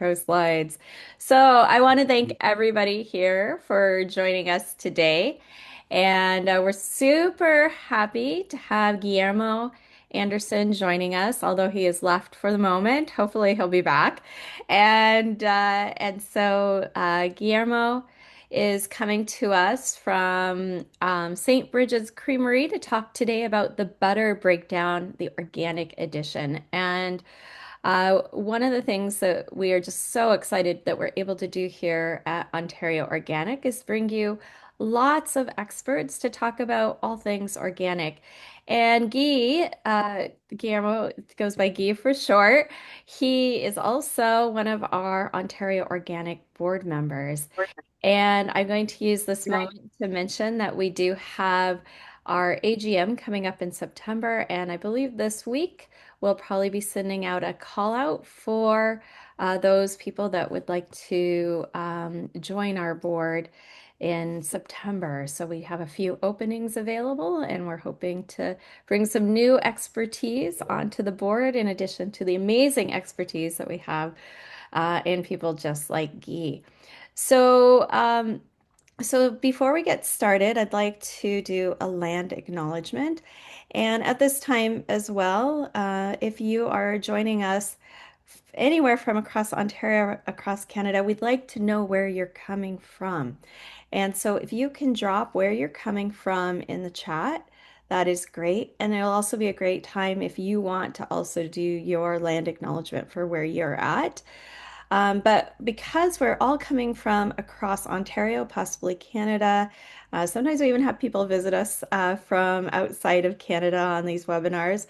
Pro slides. So I want to thank everybody here for joining us today. And we're super happy to have Guillermo Anderson joining us, although he is left for the moment. Hopefully he'll be back. And so Guillermo is coming to us from St. Brigid's Creamery to talk today about the butter breakdown, the organic edition. And one of the things that we are just so excited that we're able to do here at Ontario Organic is bring you lots of experts to talk about all things organic. And Guillermo goes by Guy for short. He is also one of our Ontario Organic board members. And I'm going to use this moment to mention that we do have our AGM coming up in September, and I believe this week we'll probably be sending out a call out for those people that would like to join our board in September. So we have a few openings available, and we're hoping to bring some new expertise onto the board in addition to the amazing expertise that we have in people just like Guy. So, so before we get started, I'd like to do a land acknowledgement. And at this time as well, if you are joining us anywhere from across Ontario, across Canada, we'd like to know where you're coming from. And so if you can drop where you're coming from in the chat, that is great. And it'll also be a great time if you want to also do your land acknowledgement for where you're at. But because we're all coming from across Ontario, possibly Canada, sometimes we even have people visit us from outside of Canada on these webinars.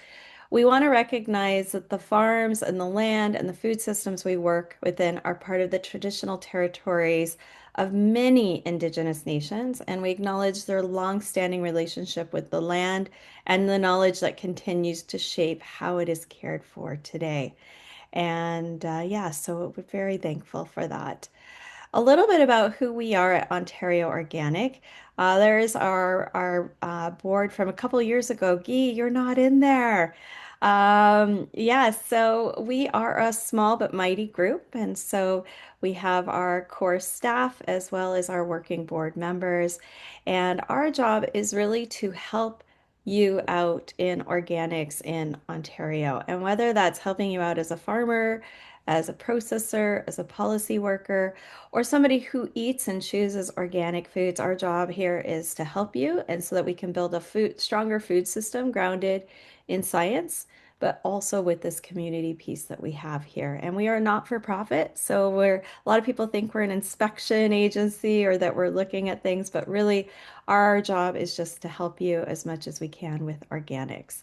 We want to recognize that the farms and the land and the food systems we work within are part of the traditional territories of many Indigenous nations, and we acknowledge their long-standing relationship with the land and the knowledge that continues to shape how it is cared for today. And yeah, so we're very thankful for that. A little bit about who we are at Ontario Organic. There's our board from a couple years ago. Guy, you're not in there. Yeah, so we are a small but mighty group, and so we have our core staff as well as our working board members, and our job is really to help you out in organics in Ontario, and whether that's helping you out as a farmer, as a processor, as a policy worker, or somebody who eats and chooses organic foods, our job here is to help you and so that we can build a stronger food system grounded in science, but also with this community piece that we have here. And we are not for profit. So a lot of people think we're an inspection agency or that we're looking at things, but really our job is just to help you as much as we can with organics.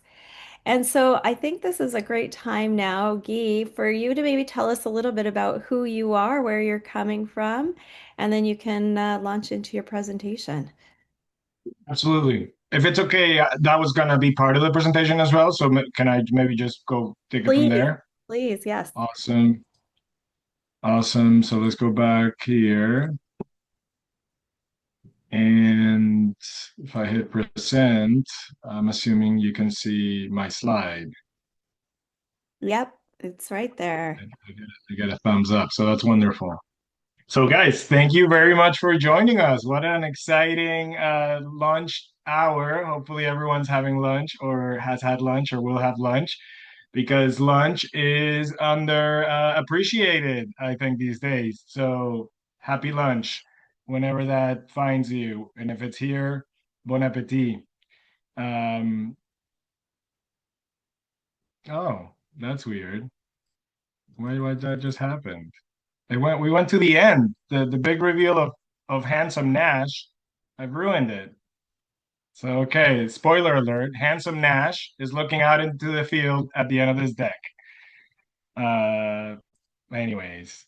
And so I think this is a great time now, Guy, for you to maybe tell us a little bit about who you are, where you're coming from, and then you can launch into your presentation. Absolutely. If it's okay, that was gonna be part of the presentation as well. So can I maybe just go take it from Please, there? please, yes. Awesome. Awesome. So let's go back here. And if I hit present, I'm assuming you can see my slide. Yep, it's right I there. I get a thumbs up. So that's wonderful. So, guys, thank you very much for joining us. What an exciting lunch hour. Hopefully, everyone's having lunch or has had lunch or will have lunch because lunch is under appreciated, I think, these days. So, happy lunch whenever that finds you. And if it's here, bon appetit. Um, oh, that's weird. Why that just happened? We went to the end. The big reveal of Handsome Nash. I've ruined it. So okay, spoiler alert, Handsome Nash is looking out into the field at the end of this deck. Uh anyways.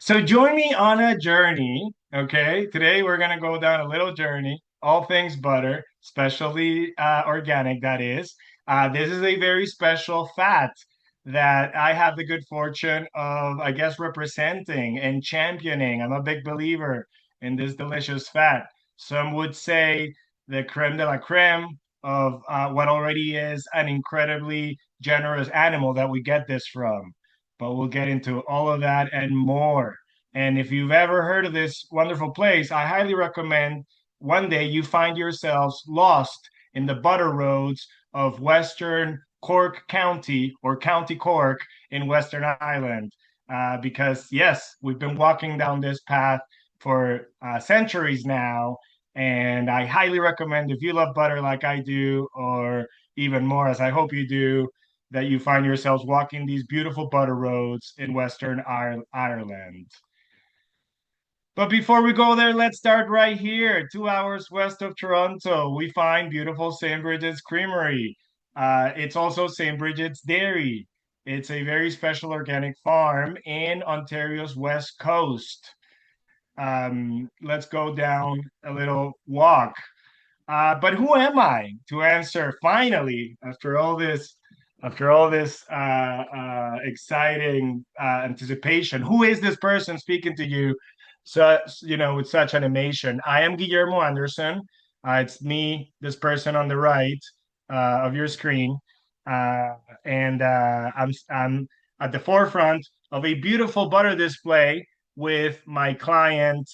So join me on a journey. Okay. Today we're gonna go down a little journey, all things butter, especially organic, that is. This is a very special fat that I have the good fortune of, I guess, representing and championing. I'm a big believer in this delicious fat. Some would say the creme de la creme of what already is an incredibly generous animal that we get this from. but we'll get into all of that and more. And if you've ever heard of this wonderful place, I highly recommend one day you find yourselves lost in the butter roads of Western Cork County or County Cork in Western Ireland. Because, yes, we've been walking down this path for centuries now. And I highly recommend if you love butter like I do, or even more, as I hope you do, that you find yourselves walking these beautiful butter roads in Western Ireland. But before we go there, let's start right here, 2 hours west of Toronto. We find beautiful St. Brigid's Creamery. It's also St. Brigid's Dairy. It's a very special organic farm in Ontario's west coast. Let's go down a little walk. But who am I to answer finally after all this exciting anticipation? Who is this person speaking to you? So, with such animation. I am Guillermo Anderson. It's me, this person on the right of your screen, uh, and I'm at the forefront of a beautiful butter display with my client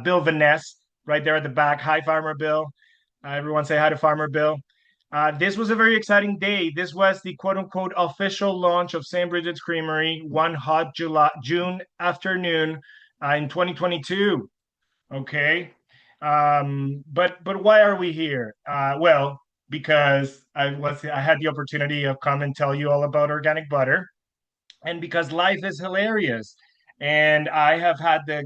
Bill Vaness right there at the back. Hi, Farmer Bill. Everyone say hi to Farmer Bill. This was a very exciting day. This was the quote unquote official launch of St. Brigid's Creamery one hot June afternoon in 2022. Okay. But why are we here? Well, because I had the opportunity of come and tell you all about organic butter and because life is hilarious. And I've had the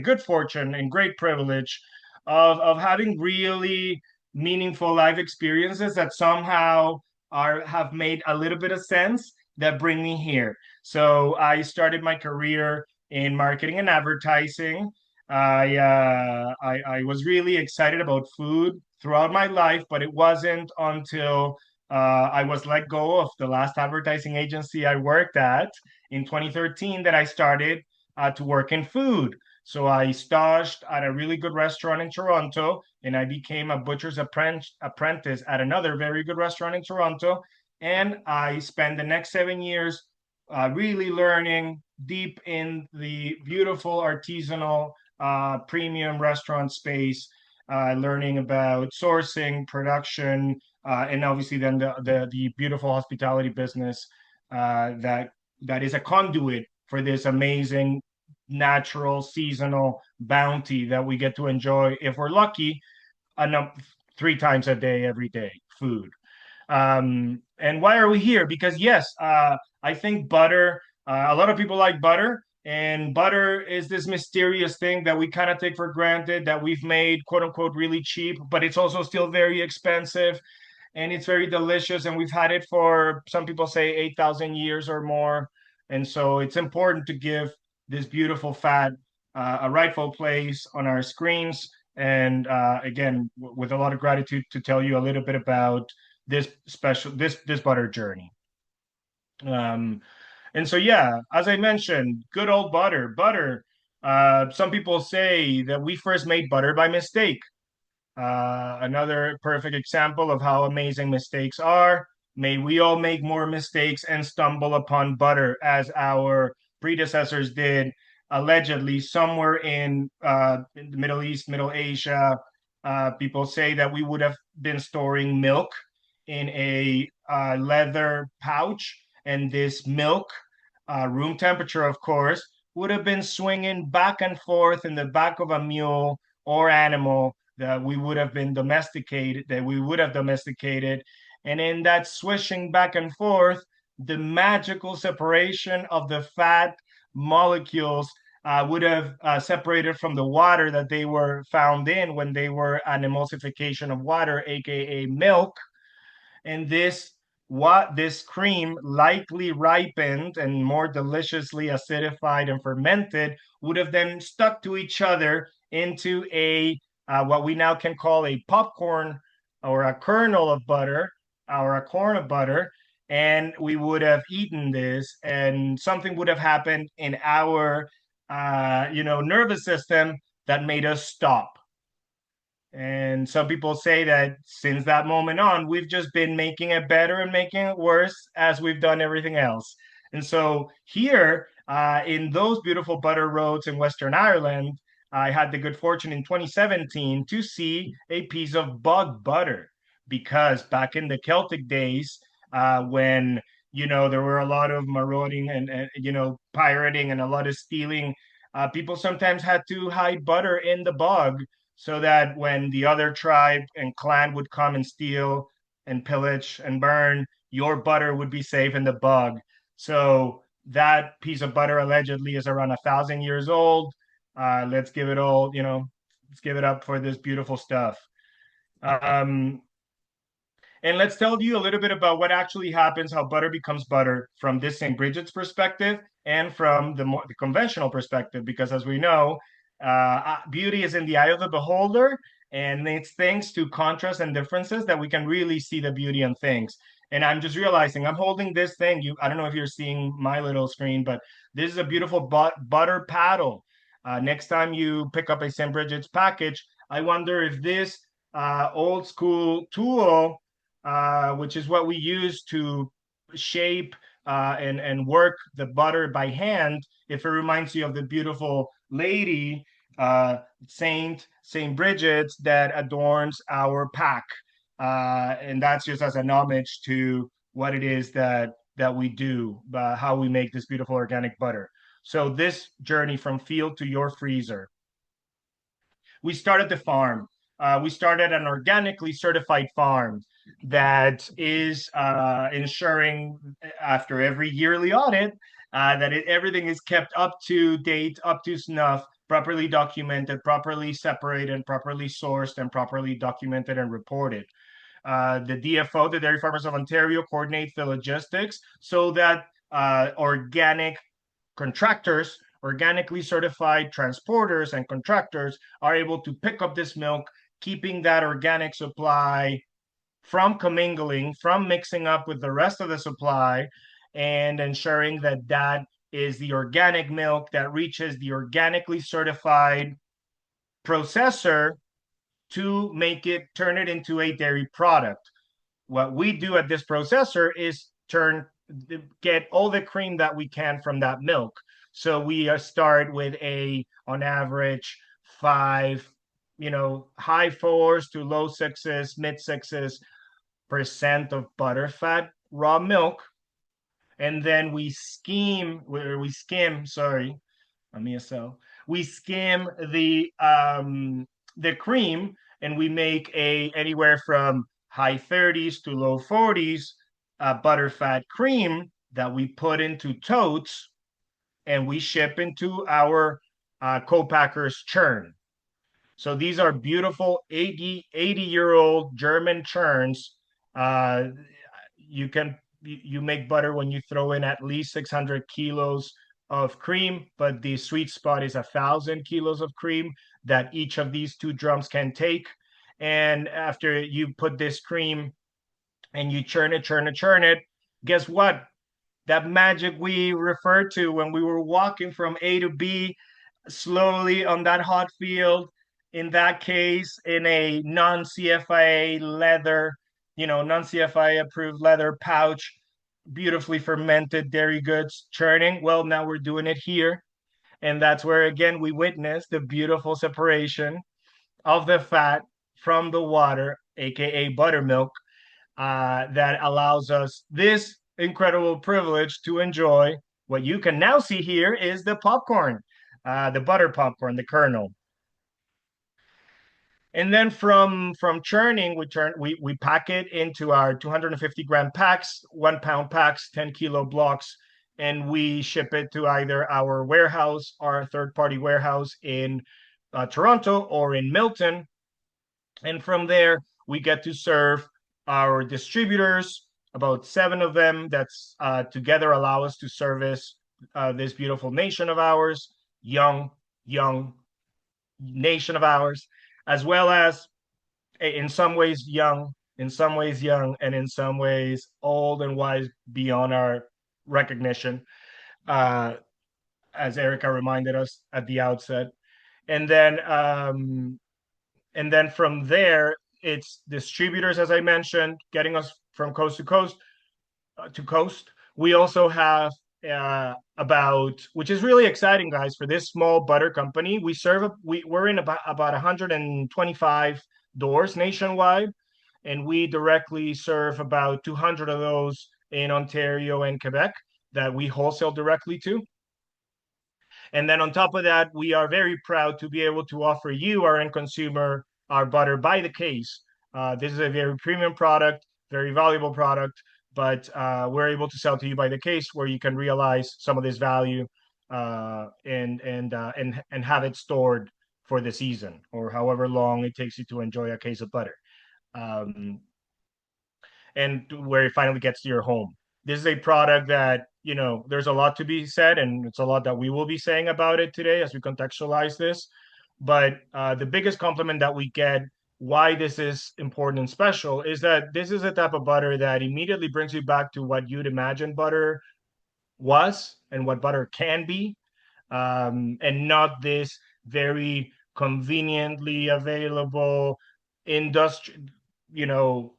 good fortune and great privilege of having really meaningful life experiences that somehow have made a little bit of sense that bring me here. So I started my career in marketing and advertising. I was really excited about food throughout my life, but it wasn't until I was let go of the last advertising agency I worked at in 2013 that I started to work in food. So I stashed at a really good restaurant in Toronto, and I became a apprentice at another very good restaurant in Toronto. And I spent the next 7 years really learning deep in the beautiful artisanal premium restaurant space, learning about sourcing, production, and obviously then the beautiful hospitality business that is a conduit for this amazing natural seasonal bounty that we get to enjoy if we're lucky enough 3 times a day every day food. And why are we here? Because yes, I think butter. A lot of people like butter, and butter is this mysterious thing that we kind of take for granted that we've made quote unquote really cheap, but it's also still very expensive, and it's very delicious. And we've had it for some people say 8,000 years or more, and so it's important to give this beautiful fat a rightful place on our screens. And again, with a lot of gratitude to tell you a little bit about this butter journey. Um, and so yeah, as I mentioned, good old butter. Butter. Some people say that we first made butter by mistake. Another perfect example of how amazing mistakes are. May we all make more mistakes and stumble upon butter as our predecessors did, allegedly somewhere in the Middle East, Middle Asia. People say that we would have been storing milk in a leather pouch, and this milk, room temperature, of course, would have been swinging back and forth in the back of a mule or animal that we would have domesticated. And in that swishing back and forth, the magical separation of the fat molecules would have separated from the water that they were found in when they were an emulsification of water, aka milk. And this cream, lightly ripened and more deliciously acidified and fermented, would have then stuck to each other into a what we now can call a popcorn or a kernel of butter or a corn of butter. And we would have eaten this, and something would have happened in our nervous system that made us stop. And some people say that since that moment on, we've just been making it better and making it worse as we've done everything else. And so here in those beautiful butter roads in Western Ireland, I had the good fortune in 2017 to see a piece of bug butter because back in the Celtic days, when there were a lot of marauding and pirating and a lot of stealing, people sometimes had to hide butter in the bog so that when the other tribe and clan would come and steal and pillage and burn, your butter would be safe in the bog. So that piece of butter allegedly is around 1,000 years old. Let's give it let's give it up for this beautiful stuff. Um, and let's tell you a little bit about what actually happens, how butter becomes butter from this St. Brigid's perspective and from the conventional perspective, because as we know, beauty is in the eye of the beholder, and it's thanks to contrast and differences that we can really see the beauty in things. And I'm just realizing I'm holding this thing. I don't know if you're seeing my little screen, but this is a beautiful butter paddle. Next time you pick up a St. Brigid's package, I wonder if this old school tool which is what we use to shape and work the butter by hand. If it reminds you of the beautiful lady, Saint Bridget, that adorns our pack, and that's just as an homage to what it is that we do, how we make this beautiful organic butter. So this journey from field to your freezer, we started the farm. We started an organically certified farm that is ensuring after every yearly audit that everything is kept up to date, up to snuff, properly documented, properly separated, properly sourced, and properly documented and reported. The DFO, the Dairy Farmers of Ontario, coordinates the logistics so that organic contractors, organically certified transporters and contractors are able to pick up this milk, keeping that organic supply from commingling, from mixing up with the rest of the supply, and ensuring that that is the organic milk that reaches the organically certified processor to turn it into a dairy product. What we do at this processor is get all the cream that we can from that milk. So we start with on average, five, high fours to low sixes, mid sixes percent of butter fat raw milk. And then we skim, sorry, we skim the cream, and we make anywhere from high 30s to low 40s butterfat cream that we put into totes and we ship into our co-packers churn. So these are beautiful 80-year-old German churns. You make butter when you throw in at least 600 kilos of cream, but the sweet spot is 1,000 kilos of cream that each of these two drums can take. And after you put this cream and you churn it, churn it, churn it, guess what? That magic we referred to when we were walking from A to B slowly on that hot field, in that case, in a non-CFIA leather, non-CFIA approved leather pouch, beautifully fermented dairy goods churning. Well, now we're doing it here. And that's where, again, we witness the beautiful separation of the fat from the water, aka buttermilk, that allows us this incredible privilege to enjoy. What you can now see here is the popcorn, the butter popcorn, the kernel. And then from churning, we pack it into our 250-gram packs, 1 pound packs, 10-kilo blocks, and we ship it to either our warehouse, our third-party warehouse in Toronto or in Milton. And from there, we get to serve our distributors, about 7 of them that's together allow us to service this beautiful nation of ours, young nation of ours, as well as in some ways young, and in some ways old and wise beyond our recognition, uh, as Erica reminded us at the outset. And then from there, it's distributors, as I mentioned, getting us from coast to coast to coast. We also have about, which is really exciting, guys, for this small butter company. We're in about 125 doors nationwide, and we directly serve about 200 of those in Ontario and Quebec that we wholesale directly to. And then on top of that, we are very proud to be able to offer you, our end consumer, our butter by the case. This is a very premium product, very valuable product, but we're able to sell to you by the case where you can realize some of this value and have it stored for the season or however long it takes you to enjoy a case of butter. Um, and where it finally gets to your home. This is a product that, there's a lot to be said, and it's a lot that we will be saying about it today as we contextualize this. But the biggest compliment that we get, why this is important and special, is that this is a type of butter that immediately brings you back to what you'd imagine butter was and what butter can be, and not this very conveniently available industry, you know,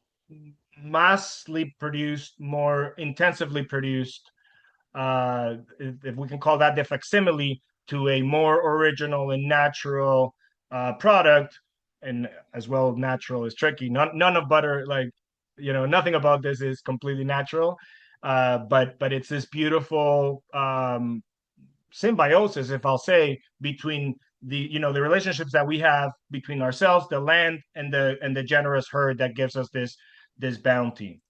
massively produced, more intensively produced, if we can call that the facsimile to a more original and natural product. And as well, natural is tricky. None of butter, like, nothing about this is completely natural. But it's this beautiful symbiosis, if I'll say, between the relationships that we have between ourselves, the land, and the generous herd that gives us this bounty.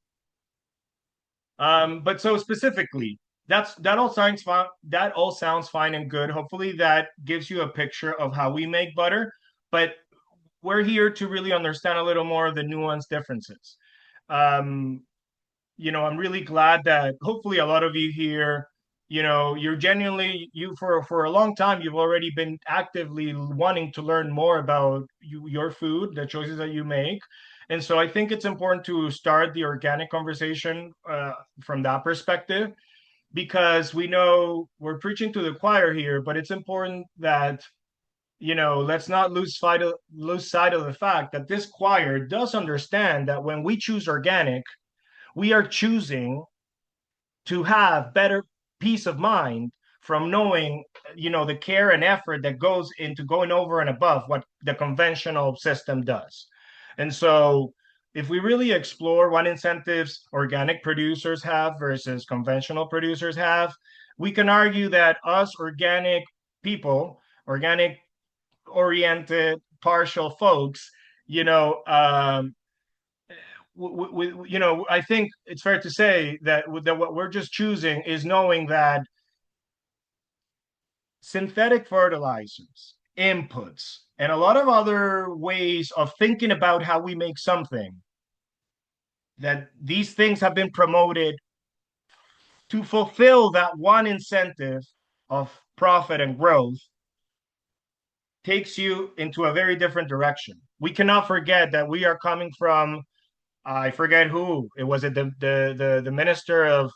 But so specifically, that all sounds fine and good. Hopefully, that gives you a picture of how we make butter. But we're here to really understand a little more of the nuanced differences. Um, I'm really glad that hopefully a lot of you here, you're genuinely you for a long time, you've already been actively wanting to learn more about your food, the choices that you make. And so I think it's important to start the organic conversation from that perspective, because we know we're preaching to the choir here, but it's important that let's not lose sight of the fact that this choir does understand that when we choose organic, we are choosing to have better peace of mind from knowing the care and effort that goes into going over and above what the conventional system does. And so if we really explore what incentives organic producers have versus conventional producers have, we can argue that us organic people, organic oriented partial folks, you know I think it's fair to say that what we're just choosing is knowing that synthetic fertilizers, inputs, and a lot of other ways of thinking about how we make something, that these things have been promoted to fulfill that one incentive of profit and growth, takes you into a very different direction. We cannot forget that we are coming from, I forget who it was, it the minister of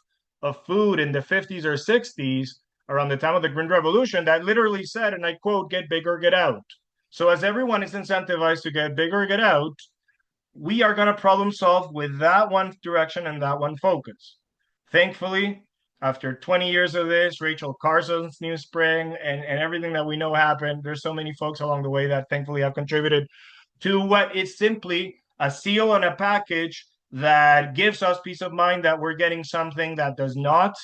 food in the 50s or 60s, around the time of the Green Revolution, that literally said, and I quote, "Get big or get out." So as everyone is incentivized to get big or get out, we are going to problem solve with that one direction and that one focus. Thankfully, after 20 years of this, Rachel Carson's New Spring, and everything that we know happened, there's so many folks along the way that thankfully have contributed to what is simply a seal on a package that gives us peace of mind that we're getting something that does not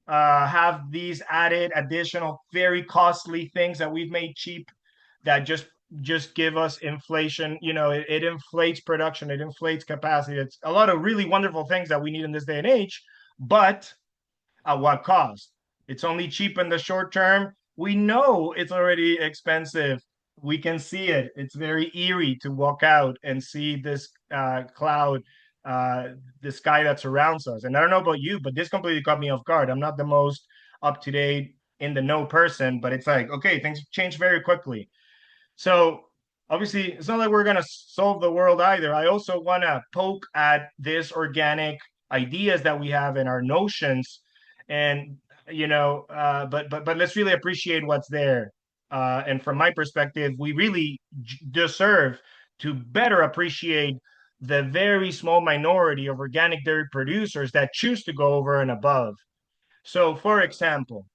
have these added additional very costly things that we've made cheap, that just give us inflation. It inflates production, it inflates capacity. It's a lot of really wonderful things that we need in this day and age, but at what cost? It's only cheap in the short term. We know it's already expensive. We can see it. It's very eerie to walk out and see this cloud, uh, the sky that surrounds us. And I don't know about you, but this completely caught me off guard. I'm not the most up to date in the know person, but it's like, okay, things change very quickly. So obviously, it's not like we're gonna solve the world either. I also want to poke at this organic ideas that we have in our notions, and but let's really appreciate what's there. And from my perspective, we really deserve to better appreciate the very small minority of organic dairy producers that choose to go over and above. So, for example,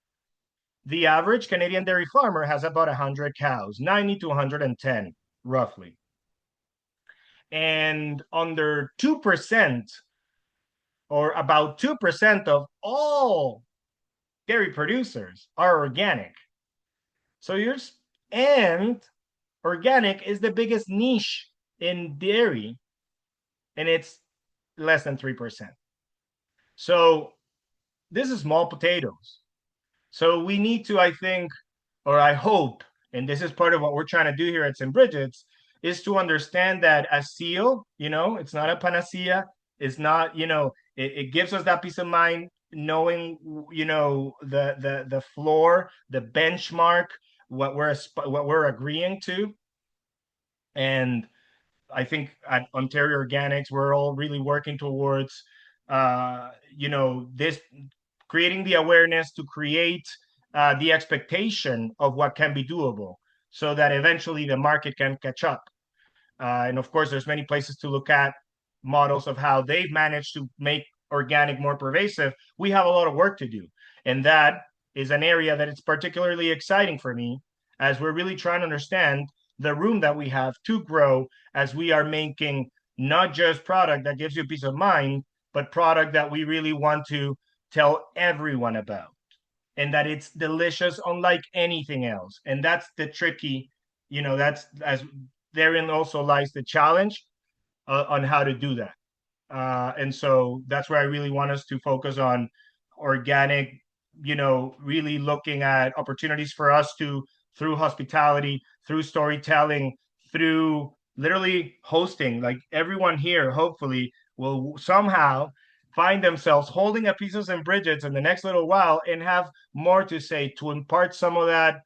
the average Canadian dairy farmer has about 100 cows, 90 to 110, roughly. And under 2%, or about 2% of all dairy producers are organic. So and organic is the biggest niche in dairy, and it's less than 3%. So this is small potatoes. So we need to, I think, or I hope, and this is part of what we're trying to do here at St. Bridget's, is to understand that a seal, it's not a panacea. It's not, it gives us that peace of mind knowing, the floor, the benchmark, what we're agreeing to. And I think at Ontario Organics, we're all really working towards, this creating the awareness to create the expectation of what can be doable, so that eventually the market can catch up. And of course, there's many places to look at models of how they've managed to make organic more pervasive. We have a lot of work to do. And that is an area that it's particularly exciting for me, as we're really trying to understand the room that we have to grow, as we are making not just product that gives you peace of mind, but product that we really want to tell everyone about, and that it's delicious unlike anything else. And that's the tricky, that's as therein also lies the challenge on how to do that. And so that's where I really want us to focus on organic, really looking at opportunities for us to, through hospitality, through storytelling, through literally hosting, like everyone here, hopefully, will somehow find themselves holding a piece of St. Bridget's in the next little while and have more to say, to impart some of that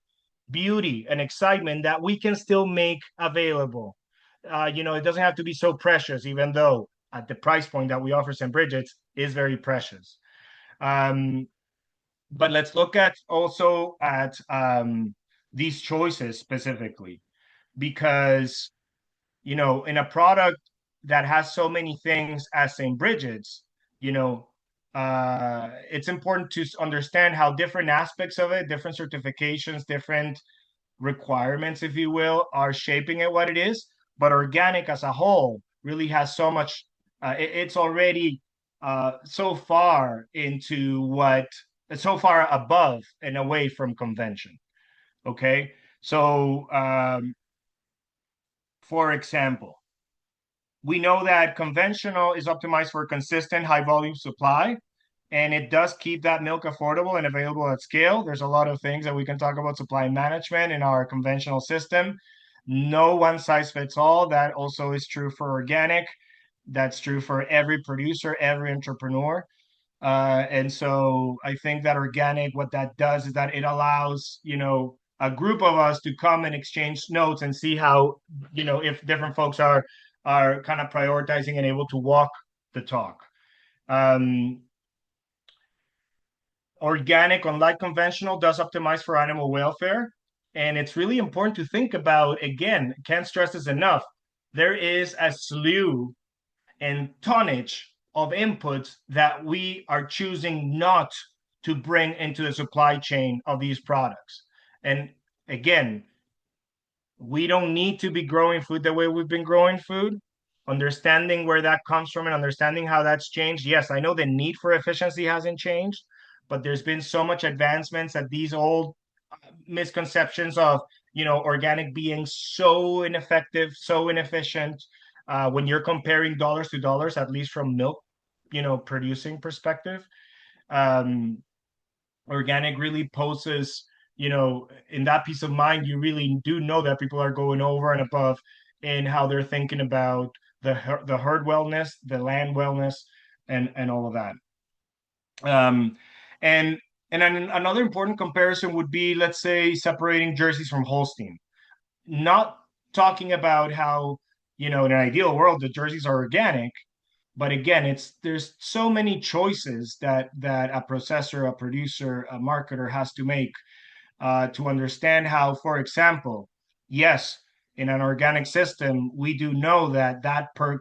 beauty and excitement that we can still make available. It doesn't have to be so precious, even though at the price point that we offer St. Bridget's is very precious. Um, but let's look at also at these choices specifically, because in a product that has so many things as St. Bridget's, it's important to understand how different aspects of it, different certifications, different requirements, if you will, are shaping it what it is. But organic as a whole really has so much. It's already so far into what, so far above and away from convention. Okay, so for example, we know that conventional is optimized for consistent high volume supply, and it does keep that milk affordable and available at scale. There's a lot of things that we can talk about supply management in our conventional system. No one size fits all. That also is true for organic. That's true for every producer, every entrepreneur. And so I think that organic, what that does is that it allows, a group of us to come and exchange notes and see how, if different folks are kind of prioritizing and able to walk the talk. Um, Organic, unlike conventional, does optimize for animal welfare. And it's really important to think about, again, can't stress this enough. There is a slew and tonnage of inputs that we are choosing not to bring into the supply chain of these products. And again, we don't need to be growing food the way we've been growing food. Understanding where that comes from and understanding how that's changed. Yes, I know the need for efficiency hasn't changed, but there's been so much advancements that these old misconceptions of, organic being so ineffective, so inefficient, when you're comparing dollars to dollars, at least from milk, producing perspective. Um, Organic really poses, in that peace of mind, you really do know that people are going over and above in how they're thinking about the herd wellness, the land wellness, and all of that. Um, and another important comparison would be, let's say, separating jerseys from Holstein. Not talking about how, in an ideal world, the jerseys are organic, but again, there's so many choices that a processor, a producer, a marketer has to make, to understand how, for example, yes, in an organic system, we do know that per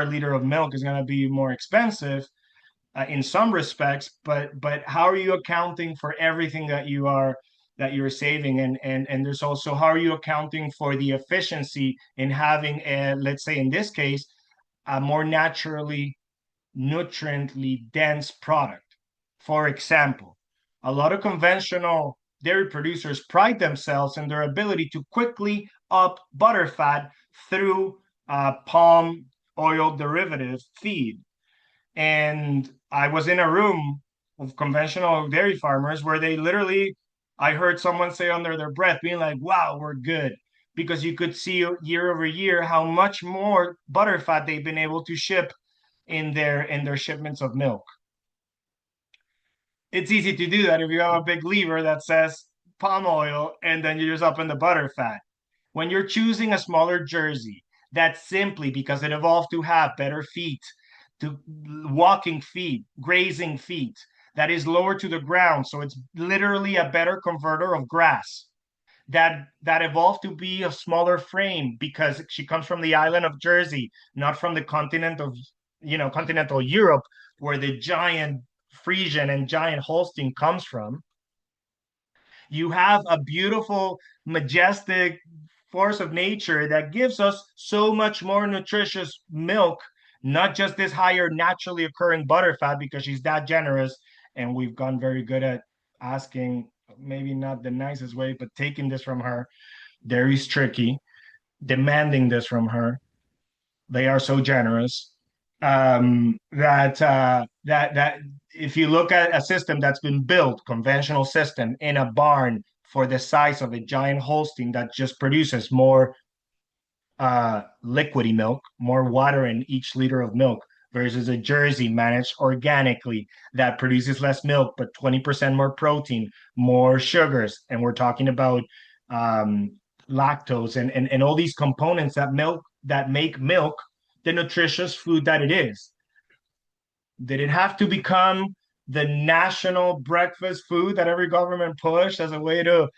liter of milk is going to be more expensive, in some respects, but how are you accounting for everything that you're saving? And there's also, how are you accounting for the efficiency in having a, let's say in this case, a more naturally nutriently dense product? For example, a lot of conventional dairy producers pride themselves in their ability to quickly up butterfat through palm oil derivative feed. And I was in a room of conventional dairy farmers where they literally, I heard someone say under their breath, being like, wow, we're good. Because you could see year over year how much more butterfat they've been able to ship in their shipments of milk. It's easy to do that if you have a big lever that says palm oil and then you're just up in the butterfat. When you're choosing a smaller jersey, that's simply because it evolved to have better feet, to walking feet, grazing feet, that is lower to the ground. So it's literally a better converter of grass. That evolved to be a smaller frame because she comes from the island of Jersey, not from the continent of, continental Europe, where the giant Frisian and giant Holstein comes from. You have a beautiful, majestic force of nature that gives us so much more nutritious milk, not just this higher naturally occurring butterfat because she's that generous. And we've gone very good at asking, maybe not the nicest way, but taking this from her. Dairy's tricky, demanding this from her. They are so generous that if you look at a system that's been built, conventional system in a barn for the size of a giant Holstein that just produces more liquidy milk, more water in each liter of milk, versus a Jersey managed organically that produces less milk but 20% more protein, more sugars, and we're talking about um, lactose and all these components that make milk the nutritious food that it is. Did it have to become the national breakfast food that every government pushed as a way to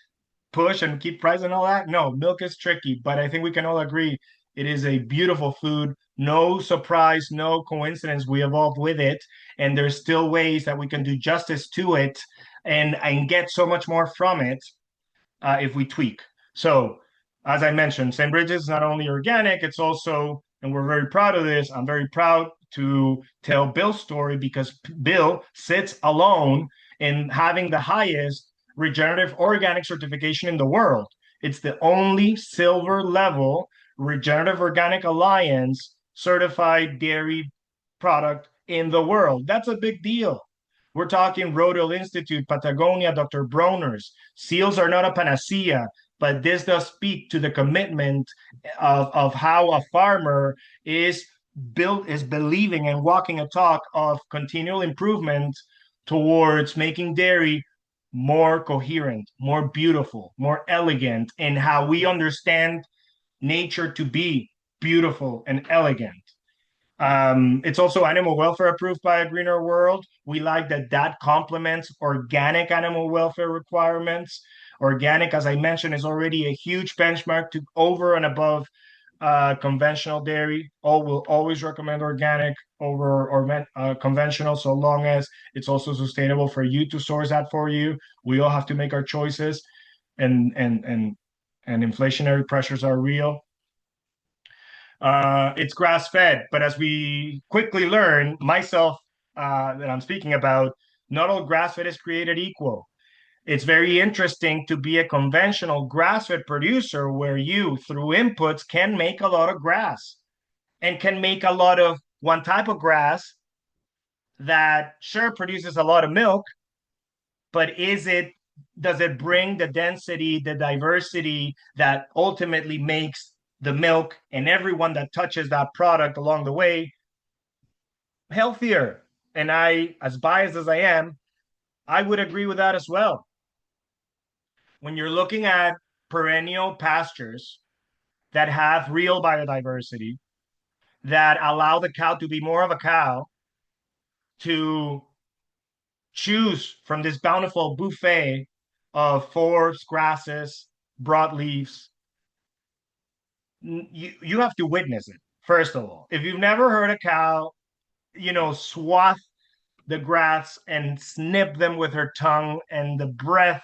push and keep price and all that? No, milk is tricky, but I think we can all agree it is a beautiful food. No surprise, no coincidence. We evolved with it, and there's still ways that we can do justice to it and get so much more from it if we tweak. So, as I mentioned, St. Bridget's is not only organic, it's also, and we're very proud of this. I'm very proud to tell Bill's story because Bill sits alone in having the highest regenerative organic certification in the world. It's the only silver level regenerative organic alliance certified dairy product in the world. That's a big deal. We're talking Rodale Institute, Patagonia, Dr. Bronner's. Seals are not a panacea, but this does speak to the commitment of how a farmer is believing and walking a talk of continual improvement towards making dairy more coherent, more beautiful, more elegant, and how we understand nature to be beautiful and elegant. It's also animal welfare approved by a greener world. We like that complements organic animal welfare requirements. Organic, as I mentioned, is already a huge benchmark to over and above conventional dairy. All will always recommend organic over or conventional, so long as it's also sustainable for you to source that for you. We all have to make our choices, and inflationary pressures are real. It's grass fed, but as we quickly learn, myself that I'm speaking about, not all grass fed is created equal. It's very interesting to be a conventional grass fed producer where you, through inputs, can make a lot of grass and can make a lot of one type of grass that sure produces a lot of milk, but does it bring the density, the diversity that ultimately makes the milk and everyone that touches that product along the way healthier? And I, as biased as I am, I would agree with that as well. When you're looking at perennial pastures that have real biodiversity, that allow the cow to be more of a cow, to choose from this bountiful buffet of forbs, grasses, broadleaves, you have to witness it, first of all. If you've never heard a cow, swath the grass and snip them with her tongue, and the breath.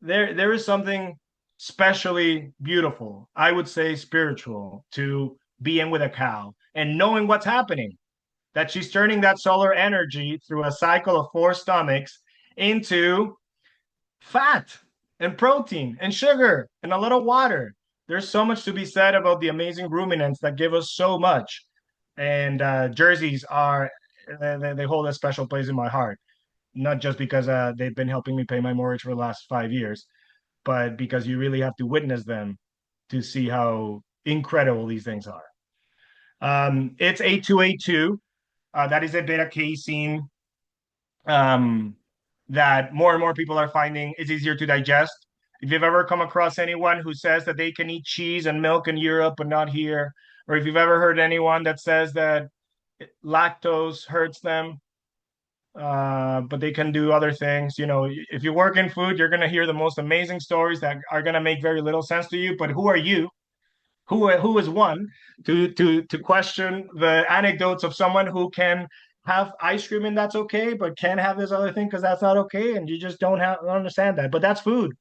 There is something specially beautiful, I would say spiritual, to being with a cow and knowing what's happening, that she's turning that solar energy through a cycle of four stomachs into fat and protein and sugar and a little water. There's so much to be said about the amazing ruminants that give us so much. And jerseys are, they hold a special place in my heart, not just because they've been helping me pay my mortgage for the last 5 years, but because you really have to witness them to see how incredible these things are. It's A2A2. That is a beta casein um, that more and more people are finding is easier to digest. If you've ever come across anyone who says that they can eat cheese and milk in Europe but not here, or if you've ever heard anyone that says that lactose hurts them, but they can do other things. If you work in food, you're going to hear the most amazing stories that are going to make very little sense to you. But who are you? Who is one to question the anecdotes of someone who can have ice cream and that's okay, but can't have this other thing because that's not okay, and you just don't understand that. But that's food,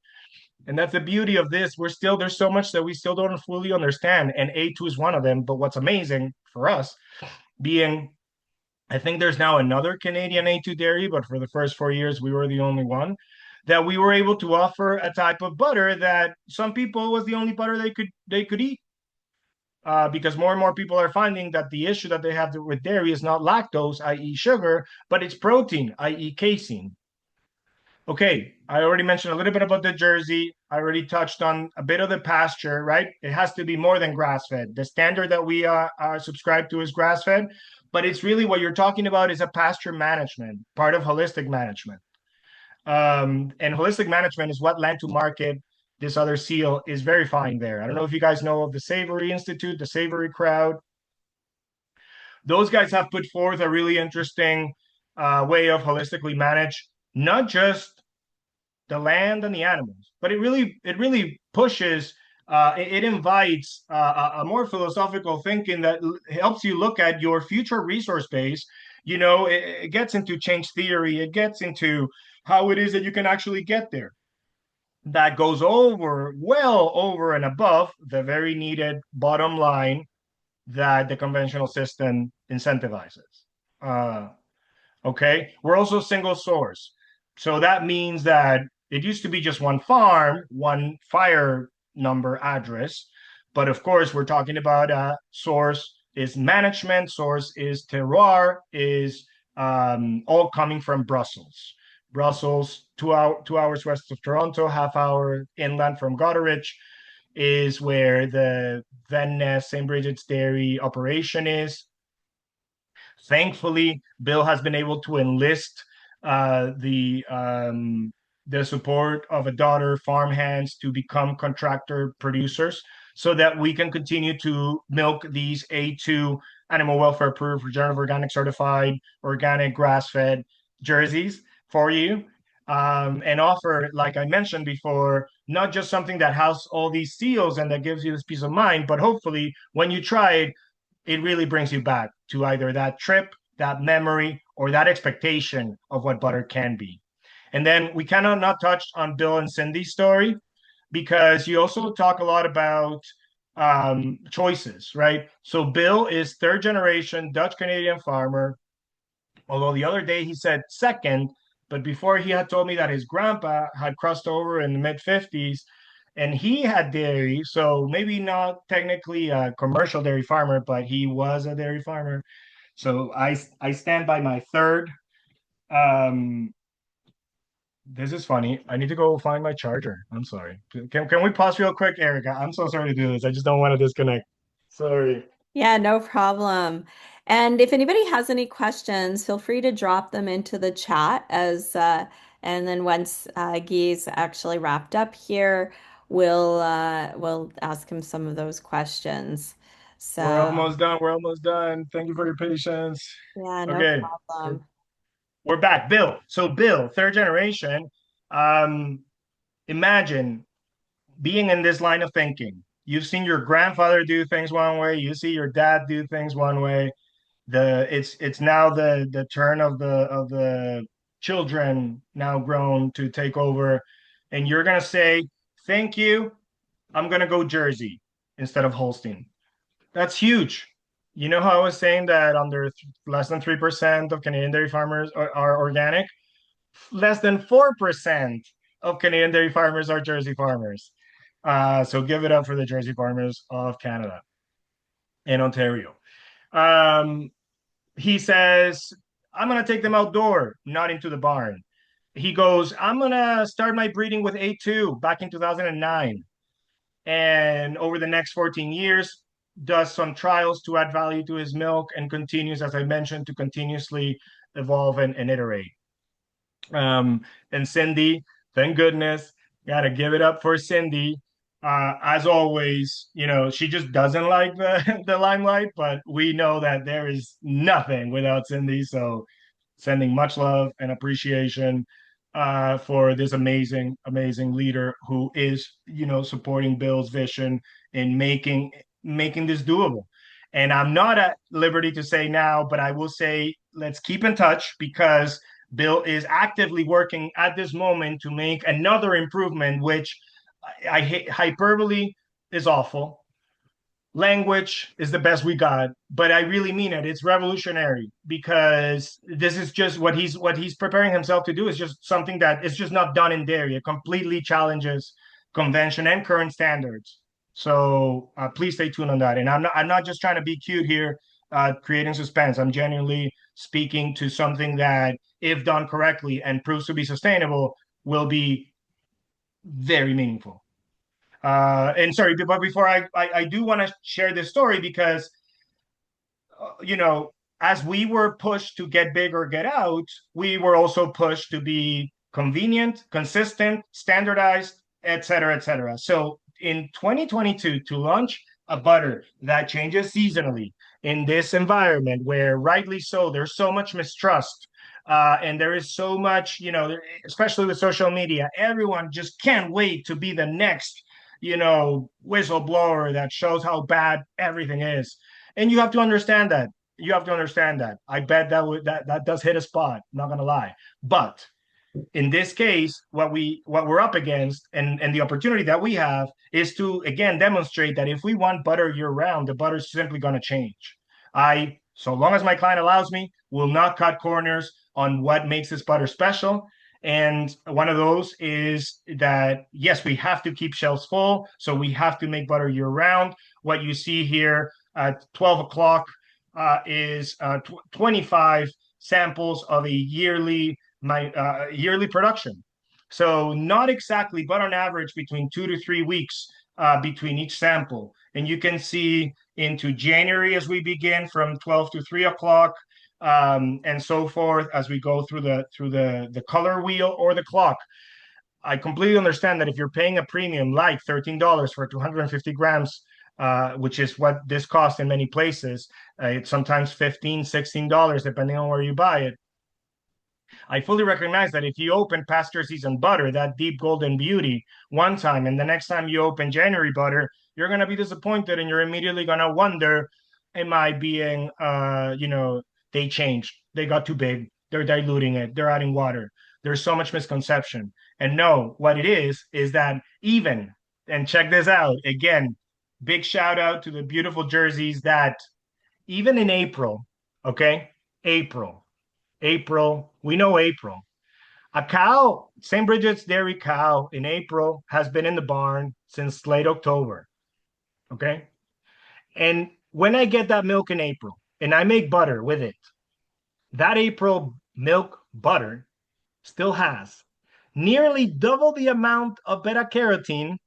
and that's the beauty of this. There's so much that we still don't fully understand, and A2 is one of them. But what's amazing for us being, I think there's now another Canadian A2 dairy, but for the first 4 years, we were the only one that we were able to offer a type of butter that some people was the only butter they could eat. Because more and more people are finding that the issue that they have with dairy is not lactose, i.e., sugar, but it's protein, i.e., casein. Okay, I already mentioned a little bit about the Jersey. I already touched on a bit of the pasture, right? It has to be more than grass fed. The standard that we are subscribed to is grass fed, but it's really what you're talking about is a pasture management, part of holistic management. And holistic management is what led to market this other seal is verifying there. I don't know if you guys know of the Savory Institute, the Savory crowd. Those guys have put forth a really interesting way of holistically manage not just the land and the animals, but it really pushes. It invites a more philosophical thinking that helps you look at your future resource base. It gets into change theory. It gets into how it is that you can actually get there. That goes well over and above the very needed bottom line that the conventional system incentivizes. Uh, Okay. We're also single source. So that means that it used to be just one farm, one fire number address. But of course, we're talking about source is management, source is terroir, is all coming from Brussels. Brussels, 2 hours west of Toronto, half hour inland from Goderich, is where the Van Ness St. Brigid's Dairy operation is. Thankfully, Bill has been able to enlist the support of a daughter farmhands to become contractor producers, so that we can continue to milk these A2 animal welfare approved, regenerative organic certified, organic grass fed jerseys for you. And offer, like I mentioned before, not just something that has all these seals and that gives you this peace of mind, but hopefully when you try it, it really brings you back to either that trip, that memory, or that expectation of what butter can be. And then we cannot not touch on Bill and Cindy's story, because you also talk a lot about choices, right? So Bill is third generation Dutch Canadian farmer, although the other day he said second, but before he had told me that his grandpa had crossed over in the mid 50s and he had dairy. So maybe not technically a commercial dairy farmer, but he was a dairy farmer. So I stand by my third. Um, this is funny. I need to go find my charger. I'm sorry. Can we pause real quick, Erica? I'm so sorry to do this. I just don't want to disconnect. Sorry. Yeah, no problem. And if anybody has any questions, feel free to drop them into the chat and then once Guy's actually wrapped up here, we'll ask him some of those questions. We're So almost done. We're almost done. Thank you for your patience. yeah, no Okay. problem. We're back. Bill. So Bill, third generation. Um, Imagine being in this line of thinking. You've seen your grandfather do things one way, you see your dad do things one way. It's now the turn of the children now grown to take over, and you're gonna say thank you. I'm gonna go Jersey instead of Holstein. That's huge. You know how I was saying that less than 3% of Canadian dairy farmers are organic? Less than 4% of Canadian dairy farmers are Jersey farmers. So give it up for the Jersey farmers of Canada and Ontario. Um, he says, I'm going to take them outdoor, not into the barn. He goes, I'm going to start my breeding with A2 back in 2009. And over the next 14 years, does some trials to add value to his milk and continues, as I mentioned, to continuously evolve and iterate. And Cindy, thank goodness, got to give it up for Cindy. As always, she just doesn't like the limelight, but we know that there is nothing without Cindy. So sending much love and appreciation for this amazing, amazing leader who is, supporting Bill's vision in making this doable. And I'm not at liberty to say now, but I will say let's keep in touch because Bill is actively working at this moment to make another improvement, which I hate hyperbole is awful. Language is the best we got, but I really mean it. It's revolutionary because this is just what he's preparing himself to do is just something that is just not done in dairy. It completely challenges convention and current standards. So please stay tuned on that. And I'm not just trying to be cute here, creating suspense. I'm genuinely speaking to something that, if done correctly and proves to be sustainable, will be very meaningful. And sorry, but before I do want to share this story because you know, as we were pushed to get big or get out, we were also pushed to be convenient, consistent, standardized, et cetera, et cetera. So in 2022, to launch a butter that changes seasonally in this environment where, rightly so, there's so much mistrust. And there is so much, especially with social media, everyone just can't wait to be the next, whistleblower that shows how bad everything is. And you have to understand that. You have to understand that. I bet that does hit a spot. I'm not gonna lie, but in this case, what we're up against and the opportunity that we have is to again demonstrate that if we want butter year round, the butter is simply going to change. So long as my client allows me, will not cut corners on what makes this butter special. And one of those is that yes, we have to keep shelves full, so we have to make butter year round. What you see here at 12 o'clock is 25 samples of a yearly production. So not exactly, but on average between 2 to 3 weeks between each sample. And you can see into January as we begin from 12 to 3 o'clock, and so forth as we go through the color wheel or the clock. I completely understand that if you're paying a premium like $13 for 250 grams, which is what this costs in many places, it's sometimes $15, $16, depending on where you buy it. I fully recognize that if you open pasture season butter, that deep golden beauty, one time, and the next time you open January butter, you're going to be disappointed and you're immediately going to wonder, am I being, they changed. They got too big. They're diluting it. They're adding water. There's so much misconception. And no, what it is that even, and check this out again, big shout out to the beautiful jerseys that even in April, okay, April, April, we know April. A cow, St. Brigid's dairy cow in April has been in the barn since late October. Okay. And when I get that milk in April and I make butter with it, that April milk butter still has nearly double the amount of beta carotene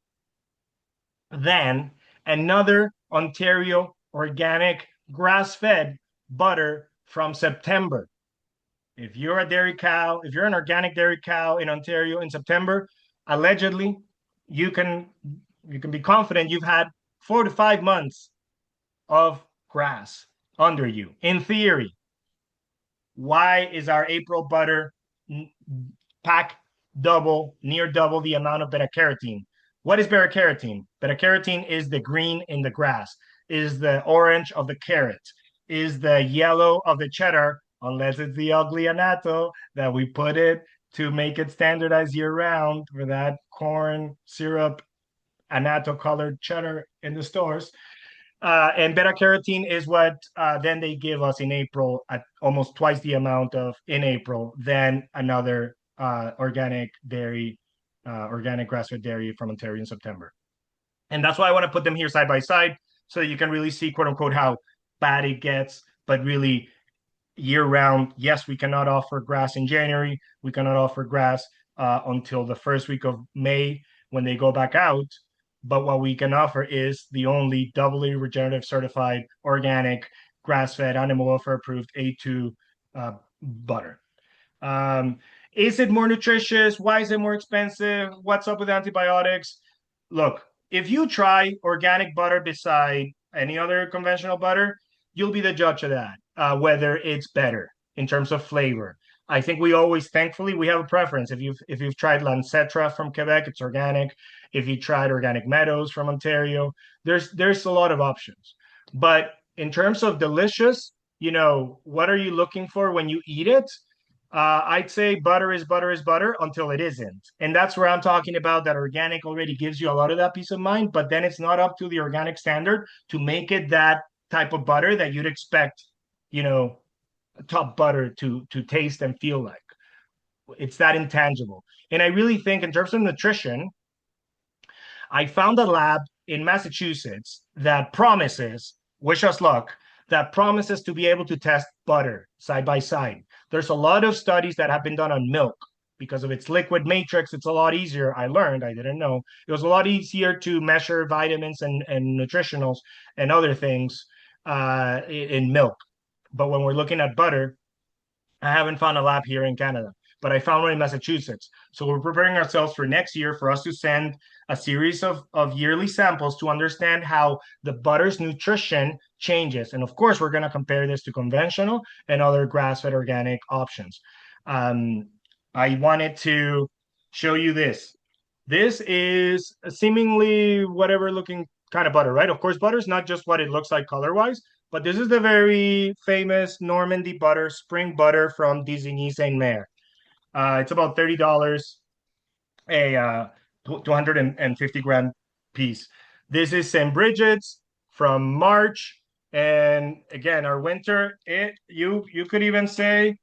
than another Ontario organic grass fed butter from September. If you're a dairy cow, if you're an organic dairy cow in Ontario in September, allegedly, you can be confident you've had 4 to 5 months of grass under you. In theory, why is our April butter pack near double the amount of beta carotene? What is beta carotene? Beta carotene is the green in the grass, is the orange of the carrot. is the yellow of the cheddar, unless it's the ugly annatto that we put it to make it standardized year round for that corn syrup annatto colored cheddar in the stores. And beta carotene is what then they give us in April at almost twice the amount of in April than another organic dairy, organic grass-fed dairy from Ontario in September. And that's why I want to put them here side by side so that you can really see, quote unquote, how bad it gets, but really year round. Yes, we cannot offer grass in January. We cannot offer grass until the first week of May when they go back out. But what we can offer is the only doubly regenerative certified organic grass fed animal welfare approved A2 butter. Um, is it more nutritious? Why is it more expensive? What's up with antibiotics? Look, if you try organic butter beside any other conventional butter, you'll be the judge of that, whether it's better in terms of flavor. I think we always, thankfully, we have a preference. If you've tried Lancetra from Quebec, it's organic. If you tried Organic Meadows from Ontario, there's a lot of options. But in terms of delicious, what are you looking for when you eat it? I'd say butter is butter is butter until it isn't. And that's where I'm talking about that organic already gives you a lot of that peace of mind, but then it's not up to the organic standard to make it that type of butter that you'd expect, you know, top butter to taste and feel like. It's that intangible. And I really think in terms of nutrition, I found a lab in Massachusetts that promises, wish us luck, that promises to be able to test butter side by side. There's a lot of studies that have been done on milk because of its liquid matrix. It's a lot easier. I learned, I didn't know. It was a lot easier to measure vitamins and nutritionals and other things in milk. But when we're looking at butter, I haven't found a lab here in Canada, but I found one in Massachusetts. So we're preparing ourselves for next year for us to send a series of yearly samples to understand how the butter's nutrition changes. And of course, we're going to compare this to conventional and other grass-fed organic options. Um, I wanted to show you this. This is seemingly whatever looking kind of butter, right? Of course, butter is not just what it looks like color-wise, but this is the very famous Normandy butter, spring butter from Désigny Saint Mère. It's about $30 a 250 gram piece. This is St. Brigid's from March. And again, our winter, you could even say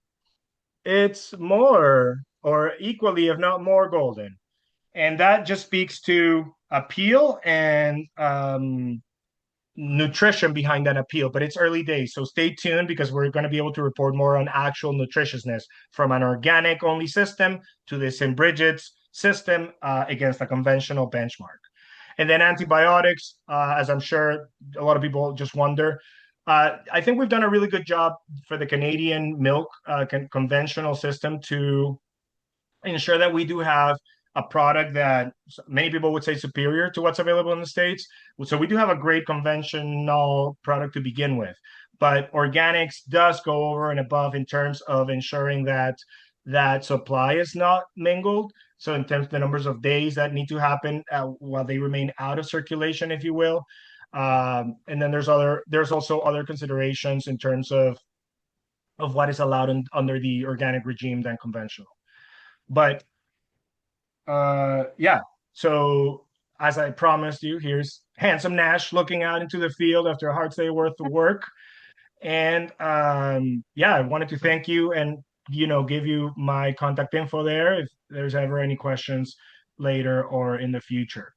it's more or equally, if not more, golden. And that just speaks to appeal and nutrition behind that appeal, but it's early days. So stay tuned because we're going to be able to report more on actual nutritiousness from an organic only system to this in Brigid's system against a conventional benchmark. And then antibiotics, as I'm sure a lot of people just wonder. I think we've done a really good job for the Canadian milk conventional system to ensure that we do have a product that many people would say superior to what's available in the States. So we do have a great conventional product to begin with. But organics does go over and above in terms of ensuring that that supply is not mingled. So in terms of the numbers of days that need to happen while they remain out of circulation, if you will. And then there's also other considerations in terms of what is allowed under the organic regime than conventional. But yeah. So as I promised you, here's handsome Nash looking out into the field after a hard day worth of work. And yeah, I wanted to thank you and give you my contact info there if there's ever any questions later or in the future.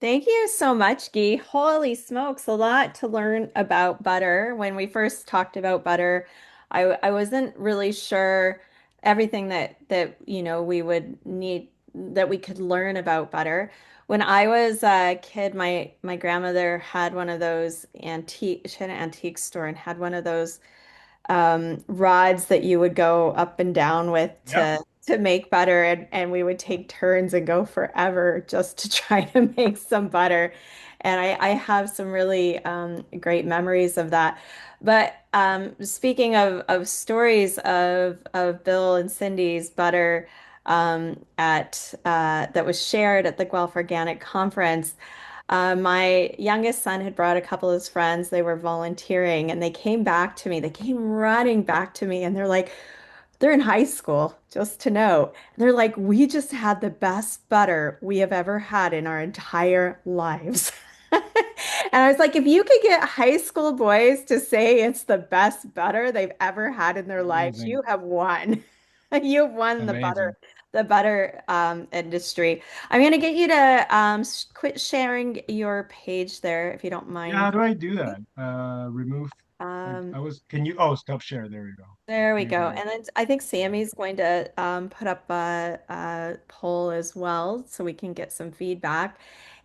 Thank you so much, Guy. Holy smokes, a lot to learn about butter. When we first talked about butter, I wasn't really sure everything that we would need that we could learn about butter. When I was a kid, my grandmother had one of those she had an antique store and had one of those rods that you would go up and down with Yep. to make butter and we would take turns and go forever just to try to make some butter. And I have some really great memories of that. But speaking of stories of Bill and Cindy's butter at that was shared at the Guelph Organic Conference. My youngest son had brought a couple of his friends. They were volunteering and they came back to me. They came running back to me and they're like, they're in high school, just to know. They're like, we just had the best butter we have ever had in our entire lives. And I was like, if you could get high school boys to say it's the best butter they've ever had in their lives, Amazing. you have won. You've won Amazing. the butter industry. I'm gonna get you to quit sharing your page there if you don't Yeah, mind. how do I do that? Remove. Um, I was. Can you? Oh, stop share. There we go. There we You go. did it. And then I think Sammy's going to put up a poll as well so we can get some feedback.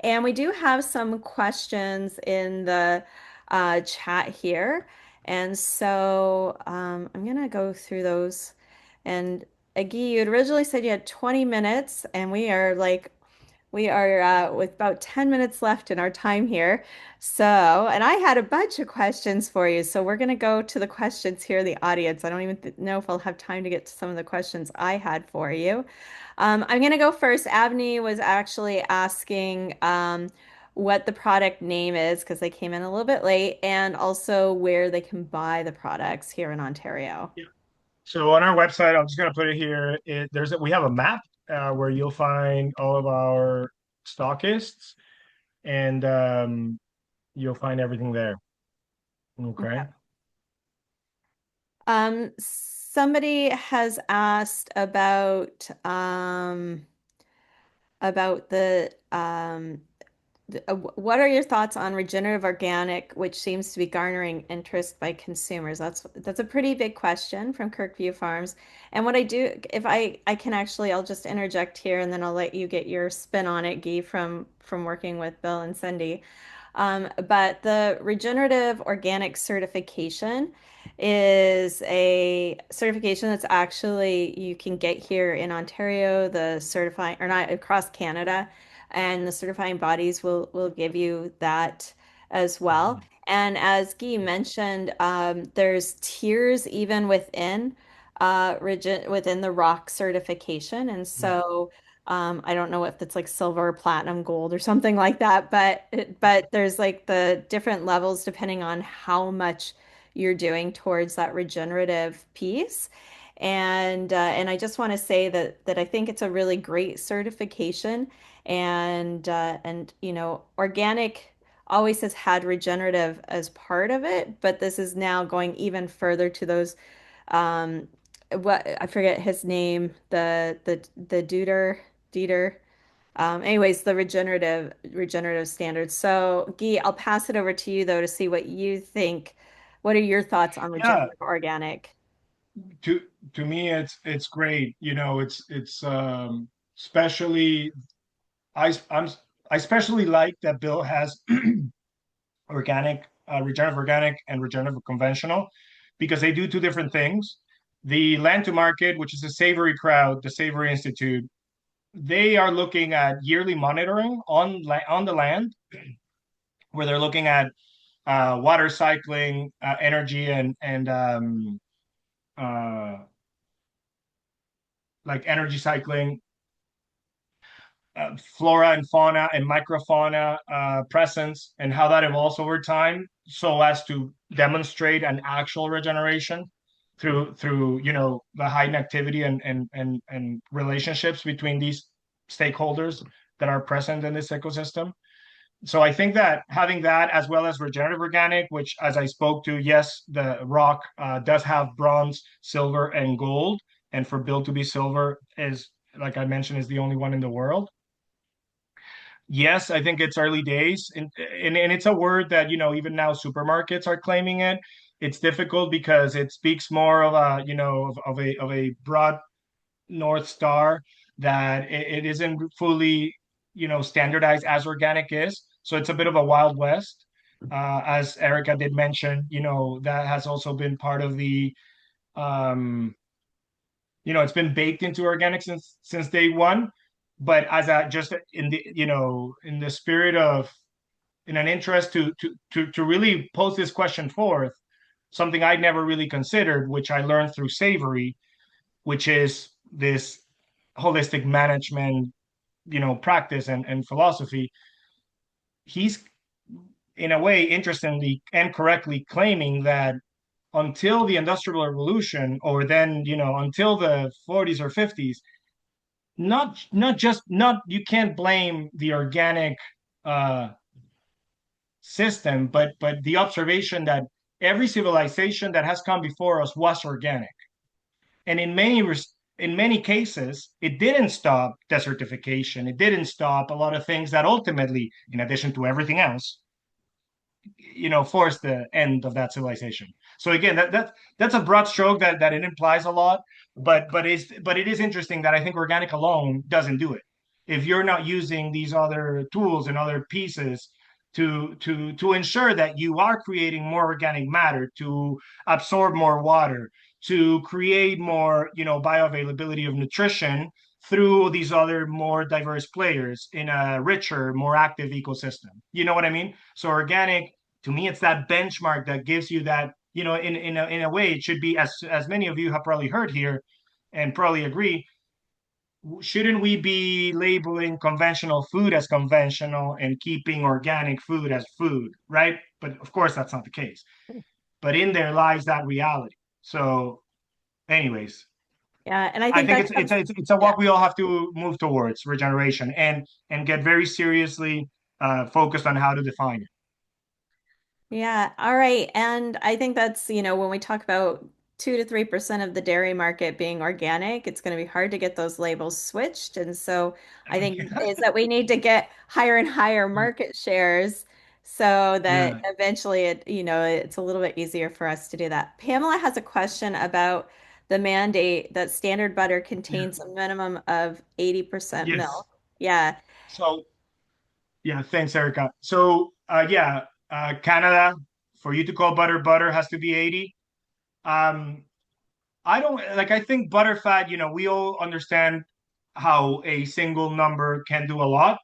And we do have some questions in the chat here. And so I'm going to go through those. And Aggie, you had originally said you had 20 minutes, and we are with about 10 minutes left in our time here. So, and I had a bunch of questions for you. So, we're going to go to the questions here in the audience. I don't even th know if I'll have time to get to some of the questions I had for you. I'm going to go first. Abney was actually asking what the product name is because they came in a little bit late and also where they can buy the products here in Ontario. Yeah. So on our website, I'm just gonna put it here. We have a map where you'll find all of our stockists, and you'll find everything there. Okay. Somebody has asked about what are your thoughts on regenerative organic, which seems to be garnering interest by consumers? That's a pretty big question from Kirkview Farms. And what I do, if I can actually, I'll just interject here, and then I'll let you get your spin on it, Guy, from working with Bill and Cindy. But the regenerative organic certification is a certification that's actually you can get here in Ontario, the certifying or not across Canada, and the certifying bodies will give you that as well. Mhm. And as Guy mentioned, there's tiers even within the rock certification, and Yeah. so I don't know if it's like silver, platinum, gold, or something like that, but there's like the different levels depending on how much you're doing towards that regenerative piece. And I just want to say that I think it's a really great certification, and you know, organic always has had regenerative as part of it, but this is now going even further to those what I forget his name, the Dieter. Anyways, the regenerative standards. So, Guy, I'll pass it over to you though to see what you think. What are your thoughts on Yeah. regenerative organic? To to me, it's great. It's especially I'm I especially like that Bill has organic, regenerative organic, and regenerative conventional, because they do two different things. The Land to Market, which is the Savory crowd, the Savory Institute, they are looking at yearly monitoring on the land, where they're looking at water cycling, energy, and uh, like energy cycling, flora and fauna and microfauna presence, and how that evolves over time, so as to demonstrate an actual regeneration through the heightened activity and relationships between these stakeholders that are present in this ecosystem. So I think that having that, as well as regenerative organic, which, as I spoke to, yes, the rock does have bronze, silver, and gold, and for Bill to be silver is, like I mentioned, is the only one in the world. Yes, I think it's early days, and it's a word that, even now supermarkets are claiming it. It's difficult because it speaks more of a, of a broad North Star, that it isn't fully, standardized as organic is. So it's a bit of a Wild West. As Erica did mention, that has also been part of the, um, it's been baked into organic since day one. But as a just in the, in the spirit of, in an interest to really pose this question forth, something I'd never really considered, which I learned through Savory, which is this holistic management, practice and philosophy. he's in a way, interestingly and correctly claiming that until the Industrial Revolution, or then, until the 40s or 50s, not just not you can't blame the organic uh, system, but the observation that every civilization that has come before us was organic, and in many cases, it didn't stop desertification. It didn't stop a lot of things that ultimately, in addition to everything else, force the end of that civilization. So again, that's a broad stroke that it implies a lot, but it is interesting that I think organic alone doesn't do it. If you're not using these other tools and other pieces to ensure that you are creating more organic matter, to absorb more water, to create more, bioavailability of nutrition through these other more diverse players in a richer, more active ecosystem. You know what I mean? So organic, to me, it's that benchmark that gives you that, in a way, it should be, as many of you have probably heard here and probably agree, shouldn't we be labeling conventional food as conventional and keeping organic food as food, right? But of course, that's not the case. But in there lies that reality. So, anyways, Yeah, and I I think think that it's comes, it's it's a yeah. walk we all have to move towards regeneration and get very seriously focused on how to define it. Yeah, all right. And I think that's, when we talk about 2 to 3% of the dairy market being organic, it's going to be hard to get those labels switched. And so I think is that we need to get higher and higher market shares so that Yeah. eventually it's a little bit easier for us to do that. Pamela has a question about the mandate that standard butter Yeah. contains a minimum of 80% Yes. milk. Yeah. So yeah, thanks, Erica. So yeah, Canada, for you to call butter butter has to be 80. Um, I don't like. I think butter fat. We all understand how a single number can do a lot,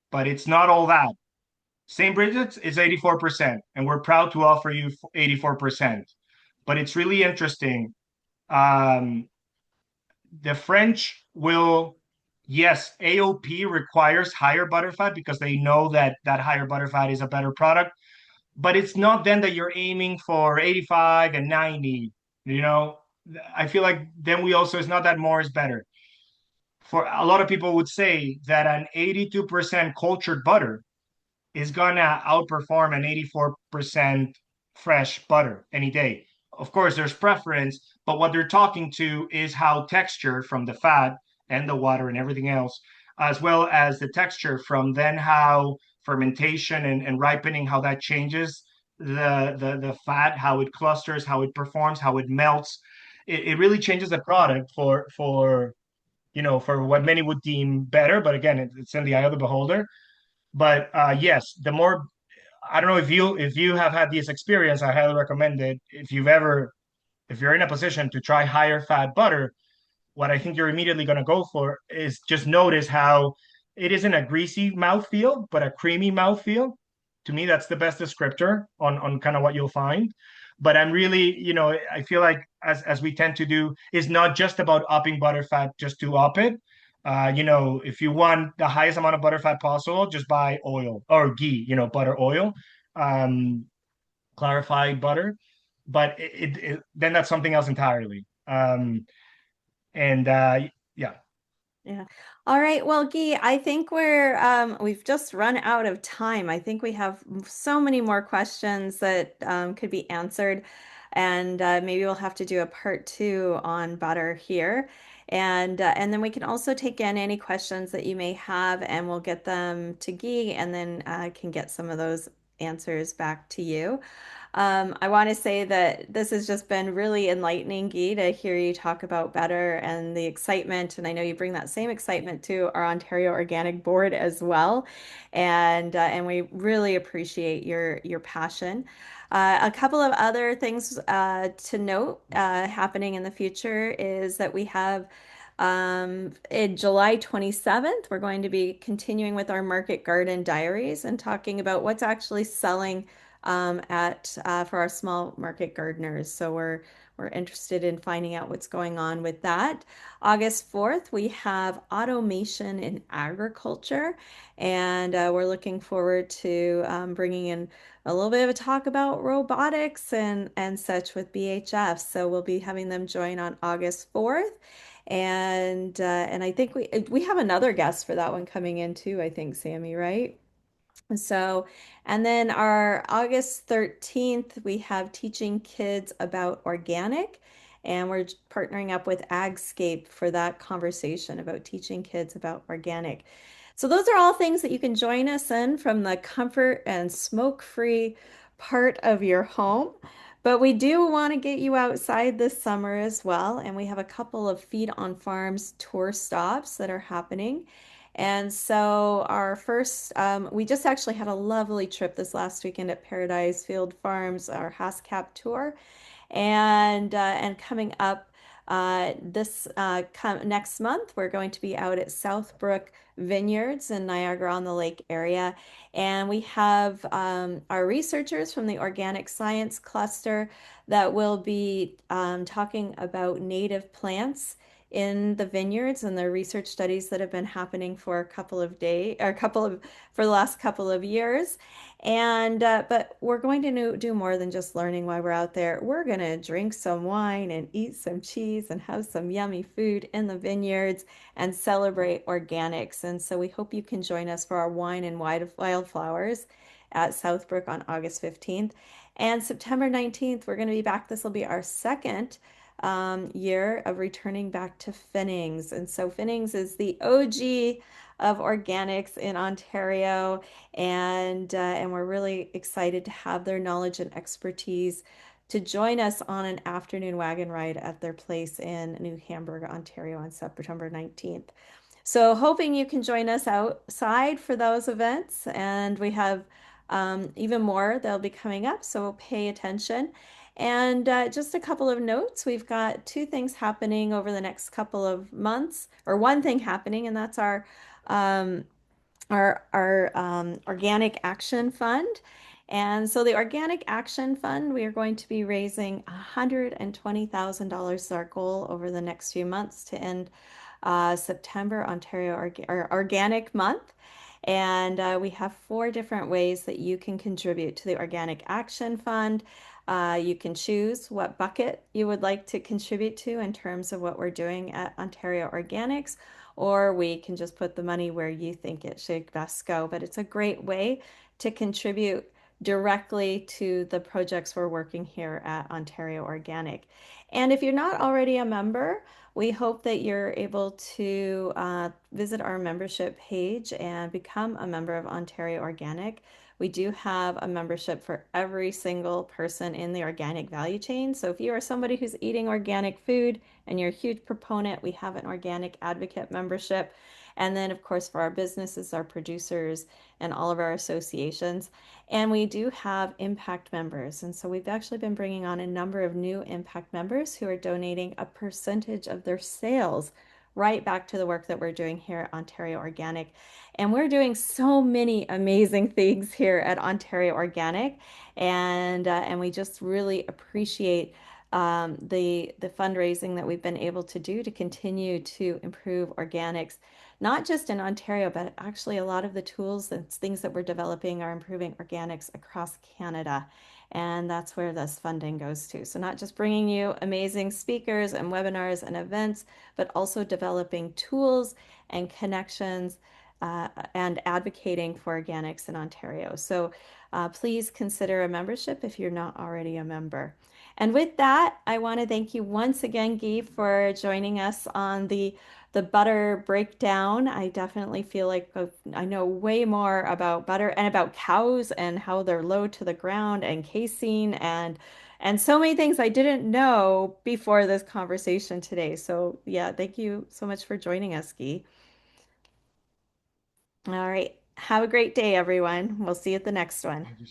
but it's not all that. St. Bridget's is 84%, and we're proud to offer you 84%. But it's really interesting. Um, the French will, yes, AOP requires higher butterfat because they know that higher butterfat is a better product, but it's not then that you're aiming for 85 and 90. You know, I feel like then we also, it's not that more is better. For a lot of people would say that an 82% cultured butter is gonna outperform an 84% fresh butter any day. Of course, there's preference, but what they're talking to is how texture from the fat and the water and everything else, as well as the texture from then how fermentation and ripening, how that changes the fat, how it clusters, how it performs, how it melts. It really changes the product for what many would deem better. But again, it's in the eye of the beholder. But yes, the more, I don't know if you have had this experience, I highly recommend it. If you're in a position to try higher fat butter, what I think you're immediately going to go for is just notice how it isn't a greasy mouthfeel, but a creamy mouthfeel. To me, that's the best descriptor on kind of what you'll find. But I'm really, I feel like as we tend to do, is not just about upping butterfat just to up it. If you want the highest amount of butterfat possible, just buy oil or ghee, butter oil, um, clarified butter. But then that's something else entirely. And yeah, Yeah. All right. Well, Guy, I think we've just run out of time. I think we have so many more questions that could be answered, and maybe we'll have to do a part 2 on butter here, and then we can also take in any questions that you may have, and we'll get them to Guy, and then can get some of those answers back to you. I want to say that this has just been really enlightening, Guy, to hear you talk about better and the excitement. And I know you bring that same excitement to our Ontario Organic Board as well. And we really appreciate your passion. A couple of other things to note happening in the future is that we have in July 27th, we're going to be continuing with our Market Garden Diaries and talking about what's actually selling at for our small market gardeners. So we're interested in finding out what's going on with that. August 4th, we have automation in agriculture, and we're looking forward to bringing in a little bit of a talk about robotics and such with BHF. So we'll be having them join on August 4th. And I think we have another guest for that one coming in too, I think, Sammy, right? So, and then our August 13th, we have teaching kids about organic, and we're partnering up with Agscape for that conversation about teaching kids about organic. So, those are all things that you can join us in from the comfort and smoke-free part of your home. But we do want to get you outside this summer as well, and we have a couple of Feed on Farms tour stops that are happening. And so our first, we just actually had a lovely trip this last weekend at Paradise Field Farms, our Hascap tour, and coming up this next month, we're going to be out at Southbrook Vineyards in Niagara-on-the-Lake area, and we have our researchers from the Organic Science Cluster that will be talking about native plants in the vineyards and the research studies that have been happening for a couple of days or a couple of for the last couple of years. And but we're going to do more than just learning while we're out there. We're going to drink some wine and eat some cheese and have some yummy food in the vineyards and celebrate organics. And so we hope you can join us for our wine and wildflowers at Southbrook on August 15th. And September 19th, we're going to be back. This will be our second year of returning back to Finnings. And so Finnings is the OG of organics in Ontario, and we're really excited to have their knowledge and expertise to join us on an afternoon wagon ride at their place in New Hamburg, Ontario on September 19th. So, hoping you can join us outside for those events, and we have even more that'll be coming up, so pay attention. And just a couple of notes. We've got two things happening over the next couple of months, or one thing happening, and that's um, our Organic Action Fund. And so the Organic Action Fund, we are going to be raising $120,000 is our goal over the next few months to end September Ontario Organic Month. And we have four different ways that you can contribute to the Organic Action Fund. You can choose what bucket you would like to contribute to in terms of what we're doing at Ontario Organics, or we can just put the money where you think it should best go. But it's a great way to contribute directly to the projects we're working here at Ontario Organic. And if you're not already a member, we hope that you're able to visit our membership page and become a member of Ontario Organic. We do have a membership for every single person in the organic value chain. So if you are somebody who's eating organic food and you're a huge proponent, we have an organic advocate membership. And then, of course, for our businesses, our producers, and all of our associations. And we do have impact members. And so we've actually been bringing on a number of new impact members who are donating a percentage of their sales right back to the work that we're doing here at Ontario Organic. And we're doing so many amazing things here at Ontario Organic. And we just really appreciate the fundraising that we've been able to do to continue to improve organics, not just in Ontario, but actually a lot of the tools and things that we're developing are improving organics across Canada. And that's where this funding goes to. So, not just bringing you amazing speakers and webinars and events, but also developing tools and connections and advocating for organics in Ontario. So, please consider a membership if you're not already a member. And with that, I want to thank you once again, Guy, for joining us on the butter breakdown. I definitely feel like I know way more about butter and about cows and how they're low to the ground and casein and so many things I didn't know before this conversation today. So yeah, thank you so much for joining us, Guy. All right. Have a great day, everyone. We'll see you at the next one. Thank you